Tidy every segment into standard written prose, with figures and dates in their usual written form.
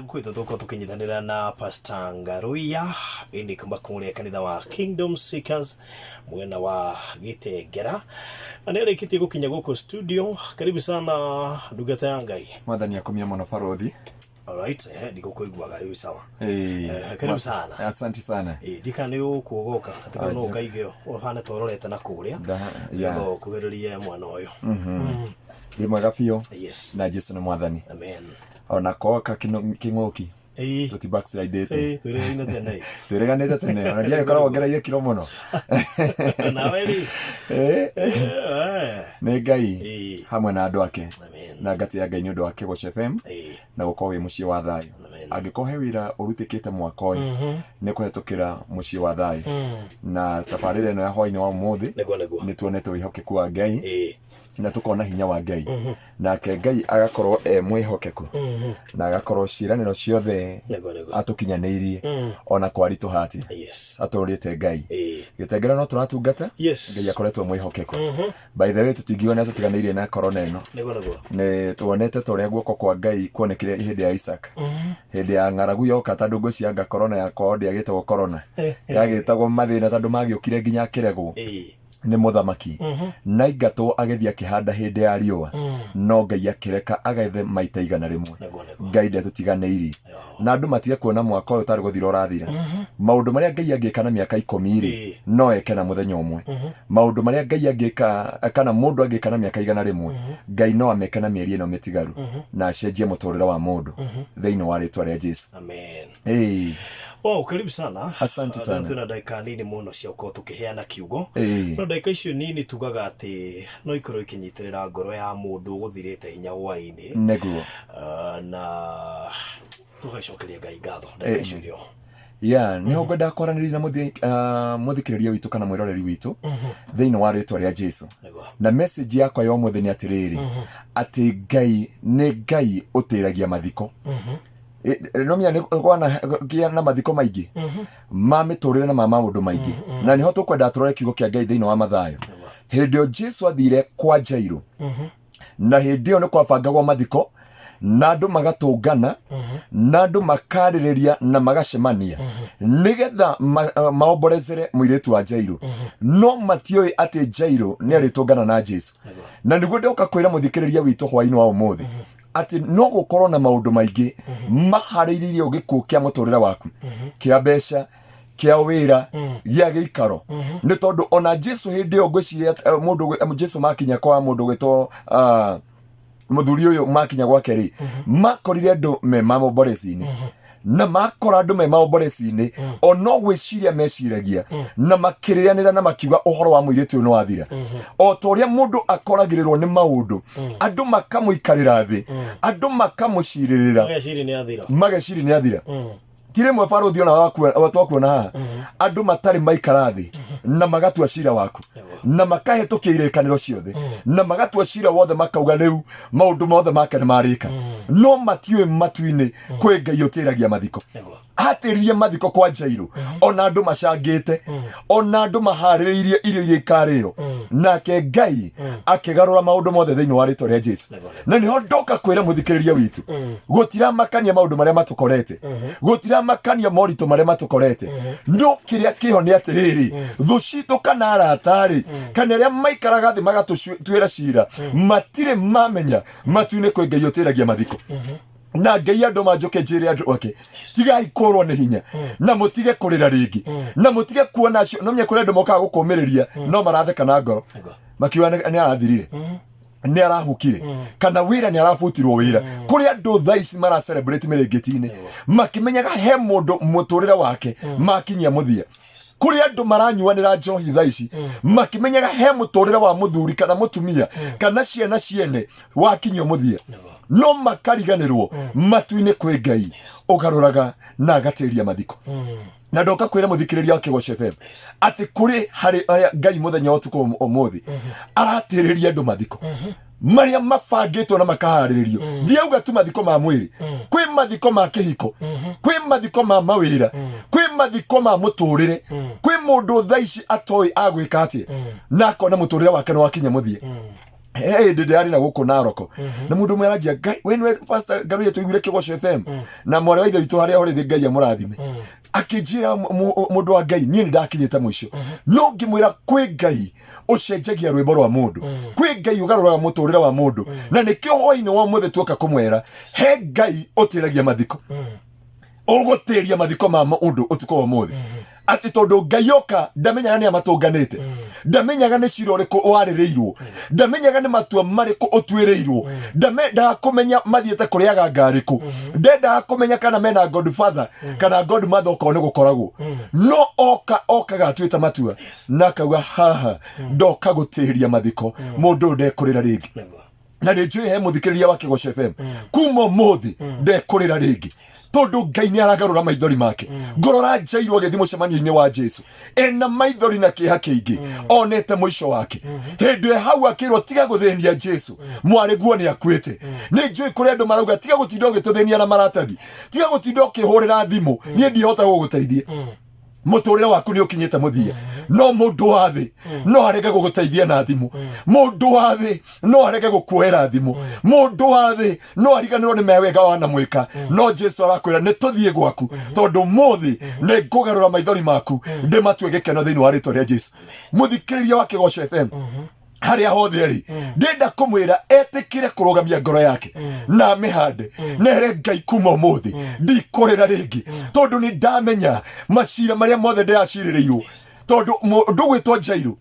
Kwitha tuko tukinyithanira na Pastor Ngaruiya indi kumba kumuria kanitha wa Kingdom Seekers mwena wa Gitengera anele kiti gukinya guko studio. Karibu sana ndungata ya Ngai. Mwathani akomia mono barothi. Alright, ndiko kuiguaga yu sawa. Karibu sana. Asante sana. Dikani ukugoka atika no ngaigeo ohana tororete na kuria. Yago kuheriria mwana oyo. Ndi magafio. Yes. Na Jesu na Mwathani. Amen. Ona koka king'oki tuti backslide tureganete tene ona dia yokora wongera kiro muno na weli ne Ngai hamwe na andu ake na ngati ya Ngai ni undu wake go FM na gukorwo wi mucii wa thayu angikohe wira urutikite mwaka uyu ni kuhetukira mucii wa thayu na tabarire no ya hwaini wa muthi ni tuonete wihokeku wa Ngai na tukona hinya wa Ngai na ke Ngai agakorwo mwihokeku na agakorwo ciraniro ciothe atukinyanirie ona kwari tuhati aturite Ngai Gitengera no turatungata Ngai akoretwo mwihokeku by the way tutingiona tutiganirie na corona ino ne tuonete toria guoko kwa Ngai kuonekire ihindi ya Isaac hindi ya ng'aragu yoka tandu ngo cianga corona ya kodi agitagwo corona yagitagwo mathina tandu magiukire nginya kiregwo ni muthamaki na ingatwo agethia kihanda hindi ya riua no Ngai akireka agethe maita igana rimwe Ngai ndetutiganĩirie na andu matige kuona mwaka uyu tari guthira urathira maundu maria Ngai angika na miaka 10 no eke na muthenya umwe maundu maria Ngai angika kana mundu angika na miaka igana rimwe Ngai no ameke na mieri ino mitigaru na acenjie muturire wa mundu thiini wa ritwa ria Jesu. Amen. Wow, karibu sana. Asante sana. Tuna dakika nini muno cia uko tukiheana kiugo. No dakika icio nini tugaga ati no ikorwo ikinyitirira ngoro ya mundu guthirite hinya hwaini. Neguo. Na tugacokeria Ngai ngatho dakika icio irio. Niho ngwenda kwaranĩria na muthikiriria witu kana mwiroreri witu thiini wa ritwa ria Jesu. Na message yakwa ya umuthi ni atiriri ati Ngai ni Ngai utiragia mathiko. No mia ni na mathiko maingi ma miturire na maundu maingi na niho tukwenda turore kiugo kia Ngai thiini wa Mathayo hindi o Jesu athire kwa Jairo na hindi o ni kwabangagwo mathiko na andu magatungana na andu makaririria na magacemania nigetha maomborezere muiritu wa Jairo no matioi ati Jairo ni aritungana na Jesu na niguo ndoka kwira muthikiriria witu hwaini wa umuthi ati no gukorwo na maundu maingi maharĩirie gikuo kia muturire waku kia mbeca kia wira gia giikaro ni tondu ona Jesu hindi o ngwiciria mundu Jesu makinya kwa mundu gwitwo muthuri uyu makinya gwake ri makorire andu me mamomboreci-ini na makora andu me mamomboreci-ini ono gwiciria meciragia na makirianira na makiuga uhoro wa muiritu no wathira o toria mundu akoragirirwo ni maundu andu makamuikarira thi andu makamuciririra mageciri ni athira tire mwe barothi ona watwakuona haha andu matari maikara thi na magatua cira waku na makahetũkia irekanĩro ciothe na magatua cira wothe makauga riu maundu mothe make ni marika no matiũĩ matu-inĩ kwĩ Ngai ũtĩragia mathiko atĩririe mathiko kwa Jairo ona andu macangĩte ona andu maharĩrĩirie irio iria ikarĩo nake Ngai akĩgarũra maundu mothe thĩinĩ wa rĩtwa rĩa Jesu na niho ndoka kwĩra mũthikĩrĩria witũ gũtiramakania maundu marĩa matukorete gũtiramakania moritũ marĩa matukorete no kĩrĩa kĩho nĩ atĩrĩrĩ thũ citũ kana aratari kana arĩa maikaraga thĩ magatũtuĩra cira matirĩ mamenya matu-inĩ kwĩ Ngai ũtĩragia mathiko na Ngai andu manjuke njire andu ake tigai kurwo ni hinya na mutige kurira ringi na mutige kuona cio no mye kure andu moka gukumiriria no maratheka na ngoro makiwa ni arathirire ni arahukire kana wira ni arafutirwo wira kuri andu thaici mara celebrate mirengeti-ini makimenyaga he mundu muturire wake makinyia muthia kuri andu maranyuanira njohi thaici makimenyaga he muturire wa muthuri kana mutumia kana ciana ciene wakinyio muthia no makariganirwo matu-inĩ kwĩ Ngai ugaruraga na agatiria mathiko na ndoka kwira muthikiriria wa Kigo FM ati kuri hari Ngai muthenya wa tuko umuthi aratiriria andu mathiko maria mabangitwo na makaharĩrĩrio ndiauga tu mathiko ma mwĩrĩ kwĩ mathiko ma kĩhiko kwĩ mathiko ma mawĩra kwĩ mathiko ma mũtũrĩre kwĩ mũndũ thaici atoi agwĩka atĩ na akona mũtũrĩre wake no wakinya mũthia ndä arä na gå kå Naroko na må ndå mwe aranjia Ngai we nä Pastor Ngaruya tå iguire Kĩgoco FM na mwarä wa ithe witå harä a å rä thä Ngai amå rathime akĩnjĩra må ndå wa Ngai niĩ nĩ ndakinyä te må ico no ngä mwä ra kwĩ Ngai å cenjagia rwä mbo rwa må ndå kwĩ Ngai å garå raga må tå rä re wa må ndå na nä kä o hwainä wa må thä tuoka kå mwera he Ngai å tä ragia mathiko å gå tä ria mathiko ma må ndå å tukå wa må thä ati tondu Ngai oka ndamenyaga ni amatunganite ndamenyaga ni cira uriku waririirwo ndamenyaga ni matua mariku utwirirwo ndamenyaga kumenya mathiete kuriaga ngariku ndenda kumenya kana mena Godfather kana Godmother uko ni gukoragwo no oka gatwita matua na kauga haha ndoka gutiria mathiko mundu ndekurira ringi na njui he muthikiriria wa Kĩgoco FM kuma muthi ndekurira ringi tondu Ngai ni aragarura maithori make ngorora Jairũ agĩthiĩ mũcemanio-inĩ wa Jesu ena maithori na kĩeha kĩingĩ onete mũico wake hĩndĩ hau akĩrwo tiga gũthĩnia Jesu mwarĩ guo nĩ akuĩte nĩ njũĩ kũrĩ andũ marauga tiga gũtinda ũgĩtũthĩnia na maratathi tiga gũtinda ũkĩhũrĩra thimũ niĩ ndihota gũgũteithia mũtũrĩre waku nĩ ũkinyĩte mũthia no mũndũ wa thĩ no arege gũgũteithia na thimũ mũndũ wa thĩ no arege gũkuoera thimũ mũndũ wa thĩ no ariganĩrwo nĩ mewega wanamwĩka no Jesu arakwĩra nĩ tũthiĩ gwaku tondũ mũthĩ nĩ ngũgarũra maithori maku ndĩmatue gĩkeno thĩinĩ wa rĩĩtwa rĩa Jesu mũthikĩrĩria wa Kĩgoco FM haria hothe ri ndenda kumwira etikire kurugamia ngoro yake na mihande nere Ngai kuma muthi ndikorera ringi tondu ni ndamenya macira maria mothe ndaciririrwo tondu ndugwitwo Jairũ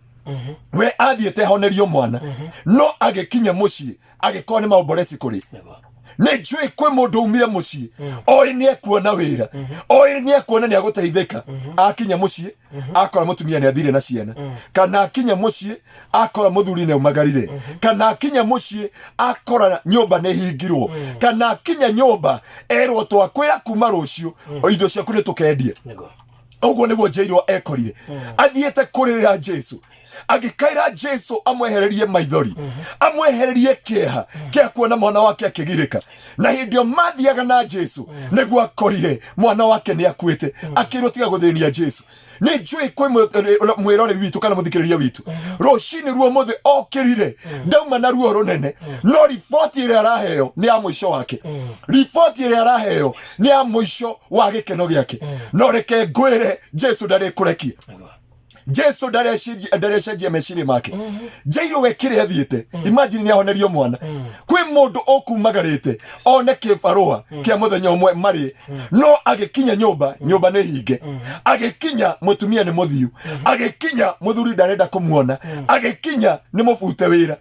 we athiete honerio mwana no agikinya mucii agikona ni maomboresi kuri nĩ njũĩ kwĩ mũndũ umire mũciĩ oĩ nĩ ekuona wĩra oĩ nĩ ekuona nĩ agũteithĩka akinya mũciĩ akora mũtumia nĩ athire na ciana kana akinya mũciĩ akora mũthuri nĩ aumagarire kana akinya mũciĩ akora nyũmba nĩ hingirwo kana akinya nyũmba erwo twakwĩra kuma rũciũ indo ciaku nĩ tũkendia ũguo nĩguo Jairũ ekorire athiĩte kũrĩra Jesu agĩkaĩra Jesu amwehererie maithori amwehererie kĩeha kĩa kuona mwana wake akĩgirĩka na hĩndĩ ĩyo mathiaga na Jesu nĩguo akorire mwana wake nĩ akuĩte akĩrwo tiga gũthĩnia Jesu nĩ njũĩ kwĩ mwĩroreri witũ kana mũthikĩrĩria witũ rũcinĩ ruo mũthĩ okĩrire ndauma na ruo rũnene no riboti ĩrĩa araheo nĩ ya mũico wake riboti ĩrĩa araheo nĩ ya mũico wa gĩkeno gĩake no reke ngwĩre Jesu ndarĩ kũrekia Jesu ndarecenjia meciria make Jairũ we kĩrĩa athiĩte imagine nĩ ahonerio mwana kwĩ mũndũ ũkumagarĩte one kĩbarũa kĩa mũthenya ũmwe marĩ no agĩkinya nyũmba nĩ hinge agĩkinya mũtumia nĩ mũthiu agĩkinya mũthuri ndarenda kũmuona agĩkinya nĩ mũbute wĩra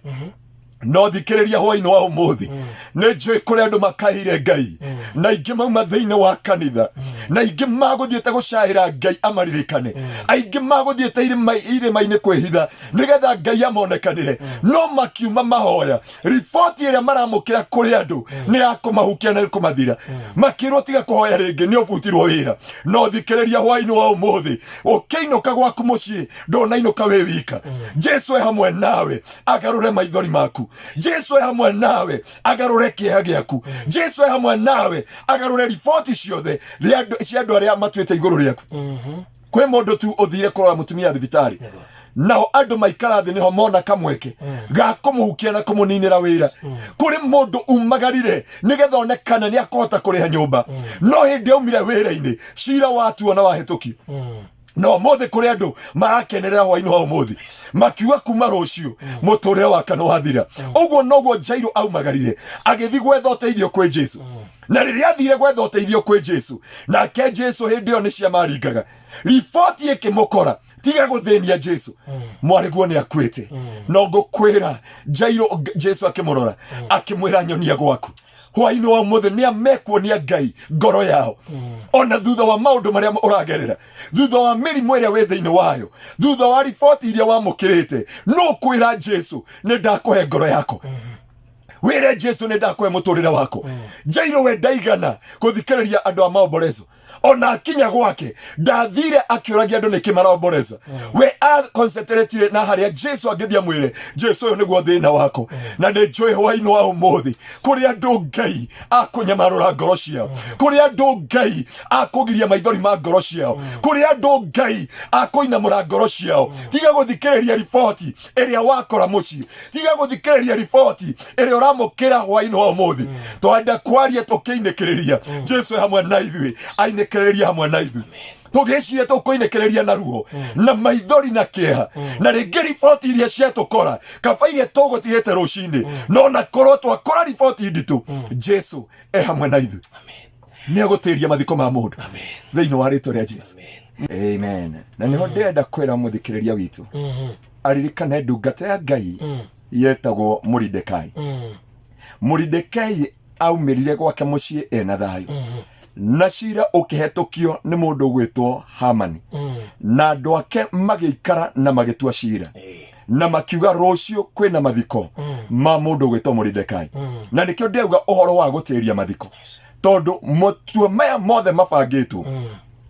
no thikĩrĩria hwainĩ wa ũmũthĩ nĩ njũĩ kũrĩ andũ makaire Ngai na aingĩ mauma thĩinĩ wa kanitha na aingĩ magũthiĩte gũcaĩra Ngai amaririkane aingĩ magũthiĩte irĩma-inĩ kwĩhitha nĩgetha Ngai amonekanĩre no makiuma mahoya riboti ĩrĩa maramũkĩra kũrĩ andũ nĩ ya kũmahukia na kũmathira makĩrwo tiga kũhoya rĩngĩ nĩ ũbutirwo wĩra no thikĩrĩria hwainĩ wa ũmũthĩ ũkĩinũka gwaku mũciĩ ndũnainũka wĩ wika Jesu e hamwe nawe agarũre maithori maku Jesu e hamwe nawe agarũre kĩeha gĩaku Jesu e hamwe nawe agarũre riboti ciothe cia andũ arĩa matuĩte igũrũ rĩaku kwĩ mũndũ tu ũthire kũrora mũtumia thibitarĩ nao andũ maikara thĩ nĩho mona kamweke ga kũmũhukia na kũmũninĩra wĩra kũrĩ mũndũ umagarire nĩgetha onekana nĩ akũhota kũrĩha nyũmba no hĩndĩ aumire wĩra-inĩ cira watuo na wahĩtũkio no mũthĩ kũrĩ andũ marakenerera hwainĩ wa ũmũthĩ makiuga kuma rũciũ mũtũrĩre wake nĩ wathira ũguo noguo Jairũ aumagarire agĩthiĩ gwetha ũteithio kwĩ Jesu na rĩrĩa athire gwetha ũteithio kwĩ Jesu nake Jesu hĩndĩ ĩyo nĩ ciamaringaga riboti ĩkĩmũkora tiga gũthĩnia Jesu mwarĩ guo nĩ akuĩte no ngũkwĩra Jairũ Jesu akĩmũrora akĩmwĩra nyonia gwaku hwainĩ wa ũmũthĩ nĩ amekuonia Ngai ngoro yao ona thutha wa maũndũ marĩa ũragerera thutha wa mĩrimũ ĩrĩa wĩ thĩinĩ wayo thutha wa riboti iria wamũkĩrĩte no kwĩra Jesu nĩ ndakũhe ngoro yako wĩre Jesu nĩ ndakũhe mũtũrĩre wako Jairũ we ndaigana gũthikĩrĩria andũ a maomborezo ona akinya gwake ndathire akiuragia andu niki maromboreza we a concentrate na haria Jesu angithia mwire Jesu uyu niguo thina wako na ni njui hwaini wa umuthi kuri andu Ngai akunyamarura ngoro ciao kuri andu Ngai akugiria maithori ma ngoro ciao kuri andu Ngai akuinamura ngoro ciao tiga guthikiriria riboti iria wakora mucii tiga guthikiriria riboti iria uramukira hwaini wa umuthi twenda kwaria tukiinekiriria Jesu hamwe na ithui ainekiriria hamwe na ithui tugiciria tukuinekereria na ruo na maithori na kieha na ringi riboti iria ciatukora kabaige tugutigite rucini no na korwo twakora riboti nditu Jesu hamwe na ithui niagutiria mathiko ma mundu thiini wa ritwa ria Jesu amen na niho ndenda kwira muthikiriria witu aririkane ndungata ya Ngai yetagwo Moridekai Moridekai aumirire gwake mucii ena thayu na cira ukihetũkio ni mundu gwitwo Hamani na andu ake magiikara na magitua cira na makiuga rucio kwina mathiko ma mundu gwitwo Moridekai na nikio ndeuga uhoro wa gutiria mathiko tondu matua maya mothe mabangitwo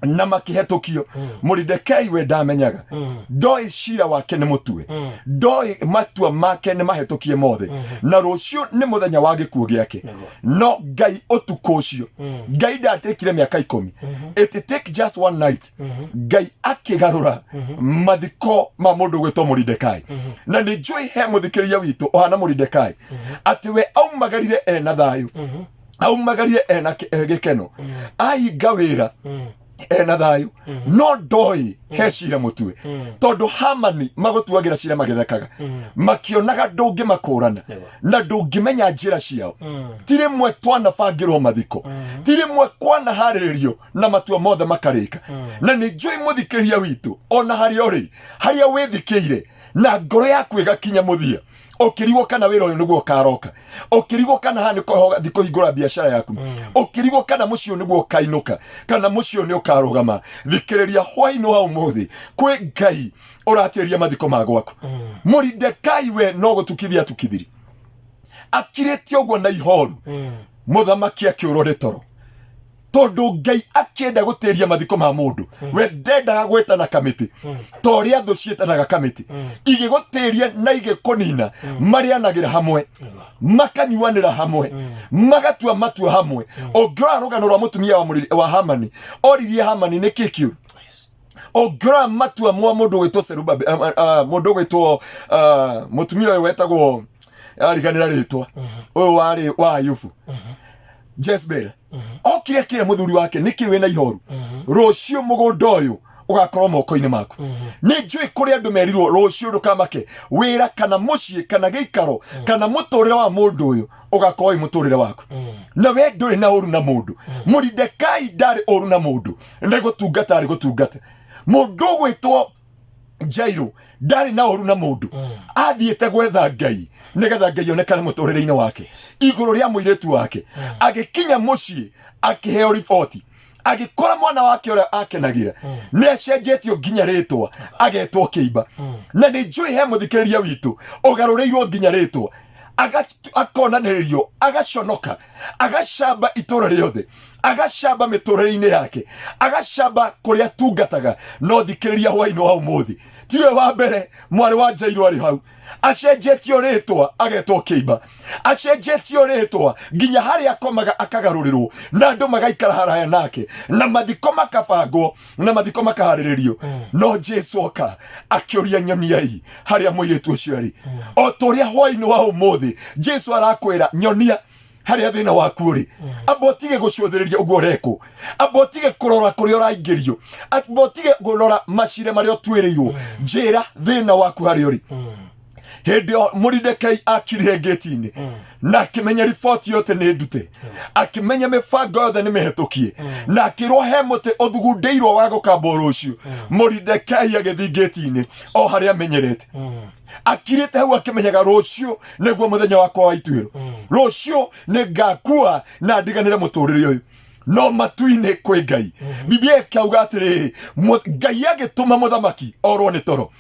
na makihetũkio Moridekai we ndamenyaga ndoi cira wake ni mutue ndoi matua make ni mahetũkie mothe na rucio ni muthenya wa gikuo giake no Ngai utuko ucio Ngai ndatekire miaka 10 it take just one night Ngai akigarura mathiko ma mundu gwitwo Moridekai na ni njui he muthikiria witu ohana Moridekai ati we aumagarire ena thayu aumagarire ena gikeno ainga wira ena thayu no ndoi he cira mutue tondu Hamani magutuagira cira magethekaga makionaga ndungi makurana na ndungimenya njira ciao tiri mwe twana bangirwo mathiko tiri mwe kwana hariririo na matua mothe makarika na ni njui muthikiria witu ona haria uri haria withikiire na ngoro yaku igakinya muthia ukirigwo kana wira uyu niguo karoka ukirigwo kana hani thiko hingura biashara yaku ukirigwo kana mucio niguo kainuka kana mucio ni ukarugama thikiriria hwaini wa umuthi kwi Ngai uratiria mathiko magwaku Moridekai we no gutukithia tukithiri akirete uguo na ihoru muthamaki akiurore toro tondu Ngai akienda gutiria mathiko ma mundu we ndendaga gwetana kamiti toria thu cietanaga kamiti igigutiria na igikunina marianagira hamwe makanyuanira hamwe magatua matua hamwe ongira rugano rwa mutumia wa Hamani oririe Hamani ni kikiu ongira matua mwa mundu gwitwo Seruba mundu gwitwo mutumia we wetagwo ariganira ritwa uyu wari wa Ayubu Jezebel okire kire muthuri wake niki we na ihoru rucio mugunda uyu ugakorwo moko-ini maku ni njui kuri andu merirwo rucio ndukamake wira kana mucii kana giikaro kana muturire wa mundu uyu ugakorwo muturire waku na we nduri na uru na mundu Moridekai ndari uru na mundu ni gutungata ari gutungata mundu gwitwo Jairo ndari na uru na mundu athiete gwetha Ngai nigetha Ngai onekane muturire-ini wake iguru ria muiretu wake agikinya mucii akiheo riboti agikora mwana wake ora akenagira ni acenjetio nginya ritwa agetwo kiimba na ni njui he muthikiriria witu ugarurirwo nginya ritwa akonaniririo agaconoka agacamba itura riothe agacamba miturire-ini yake agacamba kuria tungataga no thikiriria hwaini wa umuthi tiwe wa mbere mwari wa Jairo ari hau acenjetio ritwa agetwo kiimba acenjetio ritwa nginya haria akomaga akagarurirwo na andu magaikara haraya nake na mathiko makabangwo na mathiko makahariririo no Jesu oka akiuria nyonia hii haria muiretu ucio ari o turia hwaini wa umuthi Jesu arakwira nyonia haria thina waku uri abotige gucuthiriria uguo reko abotige kurora kuria uraingirio abotige kurora macire maria twiriirwo njira thina waku haria uri hindi Moridekai akire ngeti-ini na akimenya riboti yote ni ndute akimenya mibango yothe ni mihetukie na akirwo he muti uthugundeirwo wa gukamba rucio Moridekai agithi ngeti-ini o haria amenyerete akirite hau akimenyaga rucio niguo muthenya wakwa wa ituiro rucio ni ngakua na ndiganire muturire uyu no matu-ini kwi Ngai Biblia ikauga atiri Ngai agituma muthamaki orwo ni toro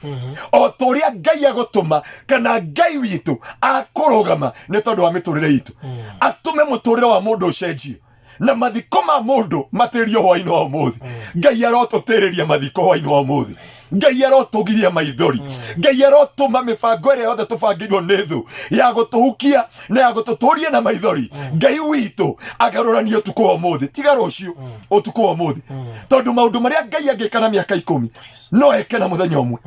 o turia Ngai agutuma kana Ngai witu akurugama ni tondu wa miturire itu atume muturire wa mundu ucenjio na mathiko ma mundu matirio hwaini wa umuthi. Ngai arotutereria mathiko hwaini wa umuthi. Ngai arotugiria maithori. Ngai arotuma mibango ĩrĩa yothe tũbangĩirwo nĩ thũ ya gũtũhukia na ya gũtũtũria na maithori. Ngai witũ agarũrania ũtukũ wa ũmũthĩ, tiga rũciũ, ũtukũ wa ũmũthĩ. Tondũ maũndũ marĩa Ngai angĩka na mĩaka 10 no eke na mũthenya ũmwe.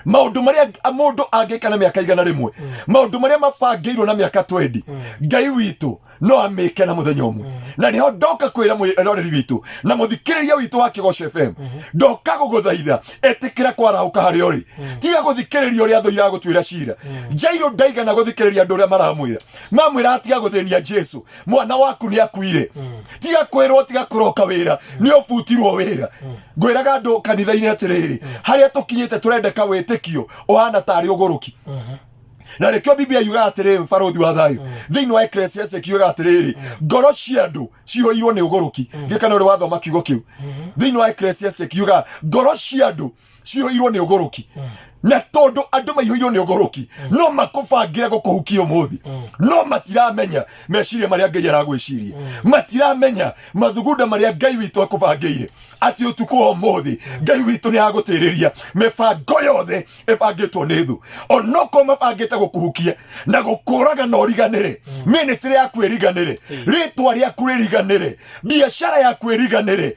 Maũndũ marĩa mũndũ angĩka na mĩaka 100, maũndũ marĩa mabangĩirwo na mĩaka 20, Ngai witũ no amĩke na mũthenya ũmwe. Na nĩho ndoka kwĩra mwĩroreri witũ na mũthikĩrĩria witũ wa Kĩgoco FM, ndoka gũgũthaitha etĩkĩra kwarahũka harĩa ũrĩ. Tiga gũthikĩrĩria ũrĩa thũ iragũtuĩra cira. Jairũ ndaigana gũthikĩrĩria andũ ũrĩa maramwĩra. Mamwĩra atiga gũthĩnia Jesu, mwana waku nĩ akuire. Tiga kwĩrwo tiga kũroka wĩra, nĩ ũbutirwo wĩra. Ngwĩraga andũ kanitha-inĩ atĩrĩrĩ, harĩa tũkinyĩte tũrendeka wĩtĩkio ũhana tarĩ ũgũrũki. Na rekio Biblia yuga atĩrĩrĩ, barothi wa thayũ thĩinĩ wa Ecclesiastes kiuga atĩrĩrĩ, ngoro cia andũ cihũirwo nĩ ũgũrũki. Ndikana ũrĩ wathoma kiugo kĩu thĩinĩ wa Ecclesiastes kiuga ngoro cia andũ cihũirwo nĩ ũgũrũki. Na tondu andu maihũirwo nĩ ũgũrũki no makũbangĩre gũkũhukia ũmũthĩ, no matiramenya meciria marĩa Ngai aragwĩciria, matiramenya mathugunda marĩa Ngai witũ akũbangĩire atĩ ũtukũ wa ũmũthĩ Ngai witũ nĩ agũtĩrĩria mĩbango yothe ĩbangĩtwo nĩ thũ. Onokorwo mabangĩte gũkũhukia na gũkũraga na ũriganĩre, ministry yaku ĩriganĩre, rĩtwa rĩaku rĩriganĩre, biacara yaku ĩriganĩre,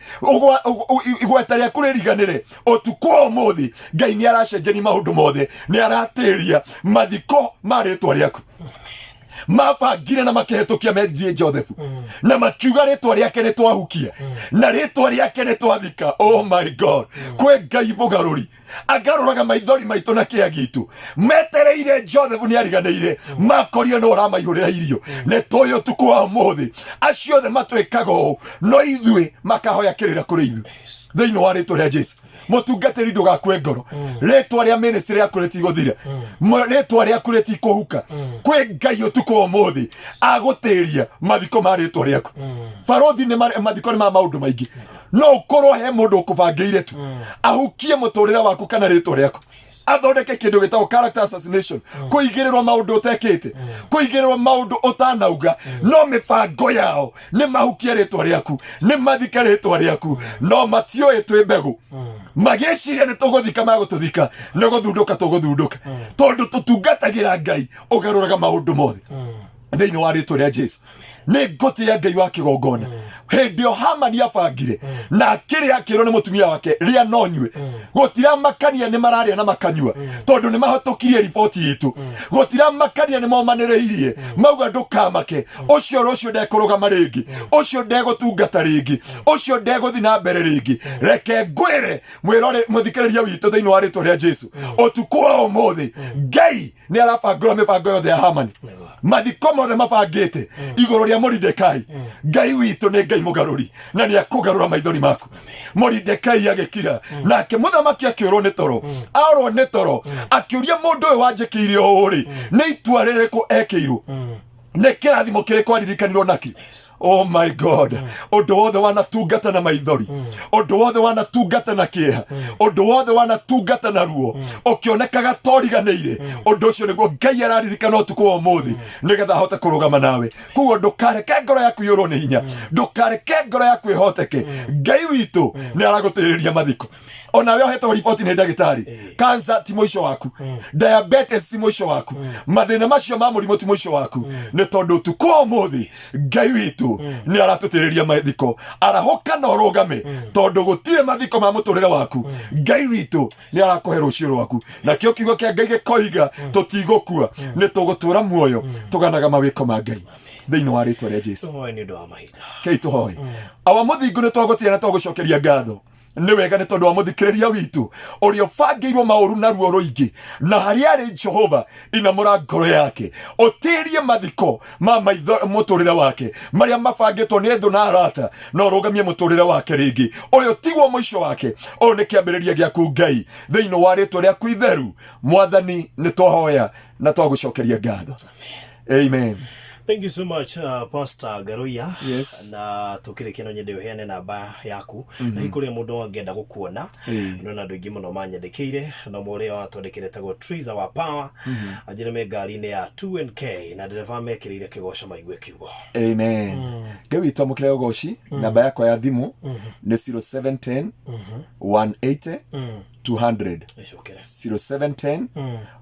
igweta rĩaku rĩriganĩre, ũtukũ wa ũmũthĩ Ngai nĩ aracenjania maũndũ mothe, nĩ aratĩria mathiko ma rĩtwa rĩaku. Mabangire na makĩhetũkia Mendia Joseph na makiuga rĩtwa rĩake nĩ twahukia na rĩtwa rĩake nĩ twathika. Oh my God, kwĩ Ngai mũgarũri agarũraga maithori maitũ na kĩya gitu. Metereire Joseph nĩ ariganĩire, makorire no ũramaihũrĩra irio. Nĩ tũĩ ũtukũ wa ũmũthĩ acio othe matwĩkaga ũũ, no ithuĩ makahoya kĩrĩra kũrĩ ithuĩ thĩinĩ wa rĩtwa rĩa Jesu. Mũtungatĩri ndũgakue ngoro, rĩtwa rĩa ministry yaku rĩtigũthira, rĩtwa rĩaku rĩtikũhuka. Kwĩ Ngai ũtukũ wa ũmũthĩ agũtĩria mathiko ma rĩtwa rĩaku. Barothi nĩ mathiko nĩ ma maũndũ maingĩ, no ũkorwo he mũndũ ũkũbangĩire tu ahukie mũtũrĩre waku kana rĩtwa rĩaku, athondeke kĩndũ gĩtagwo character assassination, kũigĩrĩrwo maũndũ ũtekĩte, kũigĩrĩrwo maũndũ ũtanauga, no mĩbango yao nĩ mahukie rĩtwa rĩaku, nĩ mathike rĩtwa rĩaku, no matioĩ twĩ mbegũ. Magĩciria nĩ tũgũthika magũtũthika, nĩ gũthundũka tũgũthundũka, tondũ tũtungatagĩra Ngai ũgarũraga maũndũ mothe thĩinĩ wa rĩtwa rĩa Jesu. Nĩ ngũtĩa Ngai wa kĩgongona. Hĩndĩ ĩyo Hamani abangire na akĩrĩa akĩrwo nĩ mũtumia wake rĩa no nyue, gũtiramakania nĩ mararĩa na makanyua tondũ nĩ mahotũkirie riboti itũ, gũtiramakania nĩ momanĩrĩirie mauga ndũkamake, ũcio rũciũ ndekũrũgama rĩngĩ, ũcio ndegũtungata rĩngĩ, ũcio ndegũthiĩ na mbere rĩngĩ. Reke ngwĩre mũthikĩrĩria witũ thĩinĩ wa rĩtwa rĩa Jesu, ũtukũ wa ũmũthĩ Ngai nĩ arabangũra mĩbango yothe ya Hamani, mathiko mothe mabangĩte igũrũ rĩa Moridekai. Ngai witũ nĩ Ngai mũgarũri na nĩ akũgarũra maithori maku. Moridekai agĩkira nake mũthamaki akĩũrwo nĩ toro, aũrwo nĩ toro, akĩũria mũndũ ũyũ wanjĩkĩire ũũ rĩ, nĩ itua rĩrĩkũ ekĩirwo, nĩ kĩrathimo kĩrĩkũ aririkanirwo naki. Oh my God, ũndũ wothe wanatungata na maithori, ũndũ wothe wanatungata na kĩeha, ũndũ wothe wanatungata na ruo, ũkĩonekaga toriganĩire, ũndũ ũcio nĩguo Ngai araririkana ũtukũ wa ũmũthĩ nĩgetha ahote kũrũgama nawe. Koguo ndũkareke ngoro yaku ĩũrwo nĩ hinya, ndũkareke ngoro yaku ĩhoteke. Ngai witũ nĩ aragũtĩrĩria mathiko. Ona wewe hetwo riboti nĩ ndagĩtarĩ, cancer ti mũico waku, diabetes ti mũico waku, mathĩna macio ma mũrimũ ti mũico waku, nĩ tondũ ũtukũ wa ũmũthĩ Ngai witũ nĩ aratũtĩrĩria mathiko. Arahũka na ũrũgame tondũ gũtirĩ mathiko ma mũtũrĩre waku. Ngai witũ nĩ arakũhe rũciũ rwaku, nakĩo kiugo kĩa Ngai gĩkoiga tũtigũkua, nĩ tũgũtũra muoyo tũganaga mawĩko ma Ngai thĩinĩ wa rĩtwa rĩa Jesu. Kei tũhoe. Awa mũthingu nĩ twagũtĩa na twagũcokeria ngatho nĩ wega nĩ tondũ wa mũthikĩrĩria witũ ũrĩa ũbangĩirwo maũru na ruo rũingĩ, na harĩa arĩ Jehova inamũra ngoro yake, ũtĩrie mathiko ma mũtũrĩre wake marĩa mabangĩtwo nĩ thũ na arata, na ũrũgamie mũtũrĩre wake rĩngĩ. Ũyũ tiguo mũico wake, ũyũ nĩ kĩambĩrĩria gĩaku Ngai thĩinĩ wa rĩtwa rĩaku itheru. Mwathani nĩ twahoya na twagũcokeria ngatho. Amen. Thank you so much Pastor Garuya. Yes. Na tukirikia no nyende uheane namba yaku na ikuria mundu angenda gukuona no na ndu ingi muno manyandikire no muri wa twandikire tago Trees wa Power ajire me ngari ni ya 2NK na dereva mekirire kigosho maigue kiugo. Amen. Gewi twamukire ugoshi namba yako ya thimu ni 0710 180 200 0710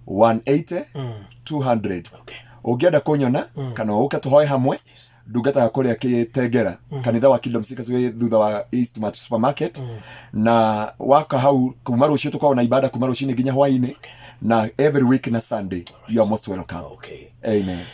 180 200. Okay. Ugienda kunyona kana uka tuhoe hamwe ndungata kuria Kitengera kanitha wa Kingdom Seekers we thutha wa Eastmart Supermarket na waka hau kuma rucio tukao na ibada kuma rucio nginya hwaini na every week na Sunday. You are most welcome. Okay. Amen.